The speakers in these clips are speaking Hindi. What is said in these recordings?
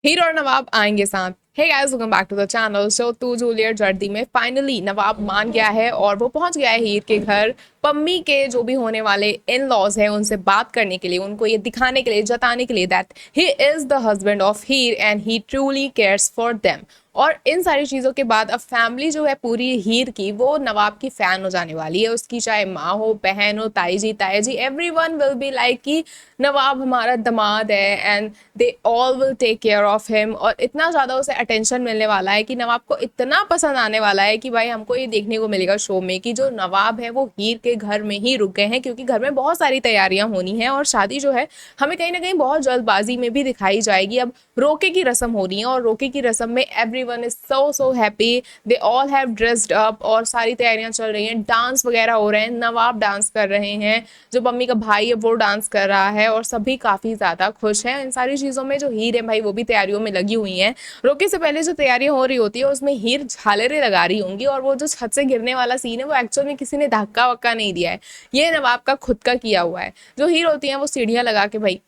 हीरो और नवाब आएंगे साथ। Hey guys, welcome back to the channel. So तू जूलियट जर्दी में फाइनली नवाब मान गया है और वो पहुंच गया है हीर के घर। पम्मी के जो भी होने वाले इन लॉज हैं उनसे बात करने के लिए, उनको ये दिखाने के लिए, जताने के लिए that he is the husband of Heer and he truly cares for them. और इन सारी चीज़ों के बाद अब फैमिली जो है पूरी हीर की, वो नवाब की फ़ैन हो जाने वाली है। उसकी चाहे माँ हो, बहन हो, ताई जी everyone will be like कि नवाब हमारा दामाद है and they all will take care of him. और इतना ज़्यादा उसे अटेंशन मिलने वाला है कि नवाब को इतना पसंद आने वाला है कि भाई हमको ये देखने को मिलेगा शो में कि जो नवाब है वो हीर के घर में ही रुक गए हैं, क्योंकि घर में बहुत सारी तैयारियां होनी है और शादी जो है हमें कहीं ना कहीं बहुत जल्दबाजी में भी दिखाई जाएगी। अब रोके की रस्म हो रही है और रोके की रस्म में everyone is so happy, they all have dressed up और सारी तैयारियां चल रही हैं, डांस वगैरह हो रहे हैं, नवाब डांस कर रहे हैं, जो मम्मी का भाई है वो डांस कर रहा है और सभी काफी ज्यादा खुश हैं इन सारी चीजों में। जो हीर है भाई वो भी तैयारियों में लगी हुई हैं। रोके से पहले जो तैयारियां हो रही होती है उसमें हीर झालरें लगा रही होंगी और वो जो छत से गिरने वाला सीन है वो एक्चुअल में किसी ने धक्का वक्का नहीं दिया है, ये नवाब का खुद का किया हुआ है। जो हीर होती है वो सीढ़ियां लगा के भाई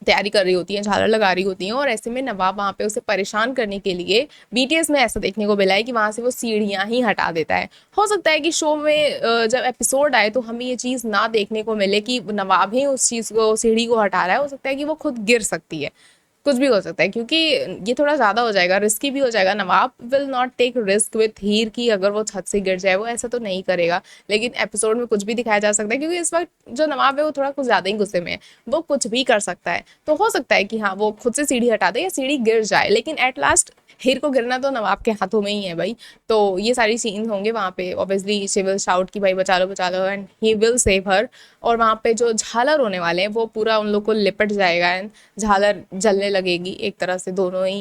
तैयारी कर रही होती हैं, झालर लगा रही होती हैं और ऐसे में नवाब वहाँ पे उसे परेशान करने के लिए बीटीएस में ऐसा देखने को मिला है कि वहाँ से वो सीढ़ियाँ ही हटा देता है। हो सकता है कि शो में जब एपिसोड आए तो हमें ये चीज़ ना देखने को मिले कि नवाब ही उस चीज़ को, सीढ़ी को हटा रहा है। हो सकता है कि वो खुद गिर सकती है, कुछ भी हो सकता है, क्योंकि ये थोड़ा ज़्यादा हो जाएगा, रिस्की भी हो जाएगा। Nawab will not take risk with Heer की, अगर वो छत से गिर जाए वो ऐसा तो नहीं करेगा। लेकिन एपिसोड में कुछ भी दिखाया जा सकता है, क्योंकि इस वक्त जो नवाब है वो थोड़ा कुछ ज़्यादा ही गुस्से में है, वो कुछ भी कर सकता है। तो हो सकता है कि हाँ वो खुद से सीढ़ी हटा दे या सीढ़ी गिर जाए, लेकिन एट लास्ट हीर को गिरना तो नवाब के हाथों में ही है भाई। तो ये सारी सीन होंगे वहाँ पे। ऑब्वियसली शी विल शाउट कि भाई बचा लो and he will save her. और वहाँ पे जो झालर होने वाले हैं वो पूरा उन लोग को लिपट जाएगा एंड झालर जलने लगेगी एक तरह से दोनों ही।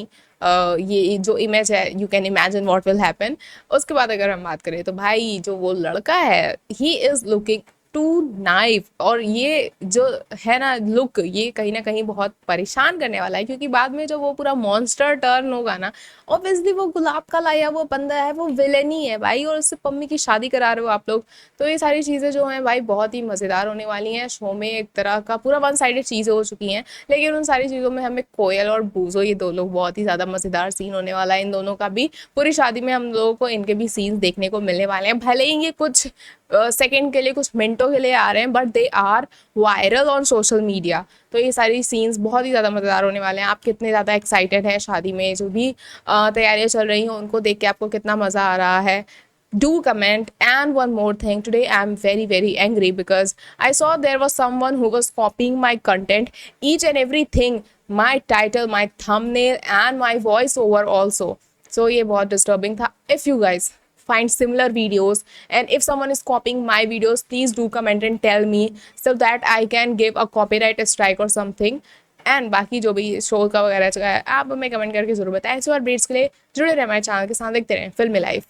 ये जो इमेज है you can imagine what will happen. उसके बाद अगर हम बात करें तो भाई जो वो लड़का है he is looking to knife, और ये जो है ना लुक, ये कहीं ना कहीं बहुत परेशान करने वाला है, क्योंकि बाद में जो वो पूरा मॉन्स्टर टर्न होगा ना, ऑब्वियसली वो गुलाब का लाया वो बंदा है, वो विलेन ही है भाई, और उससे पम्मी की शादी करा रहे हो आप लोग। तो ये सारी चीज़ें जो हैं भाई बहुत ही मज़ेदार होने वाली हैं। शो में एक तरह का पूरा वन साइडेड चीज़ें हो चुकी हैं, लेकिन उन सारी चीज़ों में हमें कोयल और बूजो, ये दो लोग, बहुत ही ज़्यादा मज़ेदार सीन होने वाला है इन दोनों का भी। पूरी शादी में हम लोगों को इनके भी सीन्स देखने को मिलने वाले हैं, भले ही ये कुछ सेकंड के लिए, कुछ मिनटों के लिए आ रहे हैं, but they are viral on social media. तो ये सारी सीन्स बहुत ही ज़्यादा मज़ेदार होने वाले हैं। आप कितने ज़्यादा एक्साइटेड हैं शादी में जो भी तैयारियां चल रही हैं उनको देख के, आपको कितना मज़ा आ रहा है? Do comment. And one more thing, today I'm very angry because I saw there was someone who was copying my content, each and everything, my title, my thumbnail and my voiceover also. So ये बहुत disturbing था. If you guys find similar videos and if someone is copying my videos, please do comment and tell me so that I can give a copyright strike or something. And बाकी जो भी शो का वगैरह है आप हमें कमेंट करके जरूर बताएं। ऐसे और अपडेट्स के लिए जुड़े रहे हमारे चैनल के साथ, देखते रहें फिल्मी लाइफ।